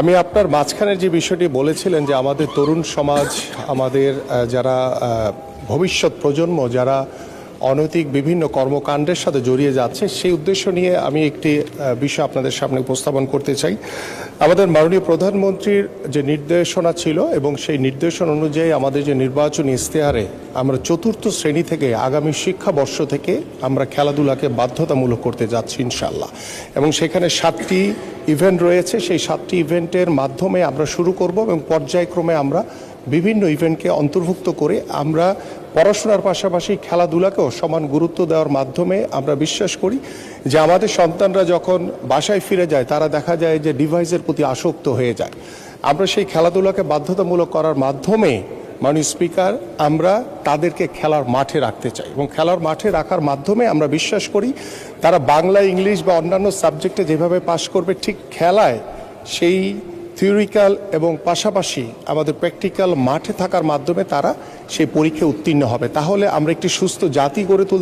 আমি আপনার মাঝখানের যে বিষয়টি বলেছিলেন যে আমাদের তরুণ সমাজ, আমাদের যারা ভবিষ্যৎ প্রজন্ম, যারা অনৈতিক বিভিন্ন কর্মকাণ্ডের সাথে জড়িয়ে যাচ্ছে, সেই উদ্দেশ্য নিয়ে আমি একটি বিষয় আপনাদের সামনে উপস্থাপন করতে চাই। আমাদের মাননীয় প্রধানমন্ত্রীর যে নির্দেশনা ছিল এবং সেই নির্দেশনা অনুযায়ী আমাদের যে নির্বাচনী ইশতেহারে আমরা চতুর্থ শ্রেণী থেকে আগামী শিক্ষাবর্ষ থেকে আমরা খেলাধুলাকে বাধ্যতামূলক করতে যাচ্ছি ইনশাআল্লাহ। এবং সেখানে 7টি ইভেন্ট রয়েছে। সেই 7টি ইভেন্টের মাধ্যমে আমরা শুরু করব এবং পর্যায়ক্রমে আমরা বিভিন্ন ইভেন্টকে অন্তর্ভুক্ত করে আমরা পড়াশোনার পাশাপাশি খেলাধুলাকেও সমান গুরুত্ব দেওয়ার মাধ্যমে আমরা বিশ্বাস করি যে আমাদের সন্তানরা যখন বাসায় ফিরে যায় তারা দেখা যায় যে ডিভাইসের প্রতি আসক্ত হয়ে যায়। আমরা সেই খেলাধুলাকে বাধ্যতামূলক করার মাধ্যমে মাননীয় স্পিকার আমরা তাদেরকে খেলার মাঠে রাখতে চাই এবং খেলার মাঠে রাখার মাধ্যমে আমরা বিশ্বাস করি তারা বাংলা, ইংলিশ বা অন্যান্য সাবজেক্টে যেভাবে পাশ করবে ঠিক খেলায় সেই থিওরিক্যাল এবং পাশাপাশি আমাদের প্র্যাকটিক্যাল মাঠে থাকার মাধ্যমে তারা সেই পরীক্ষায় উত্তীর্ণ হবে। তাহলে আমরা একটি সুস্থ জাতি গড়ে তুলতে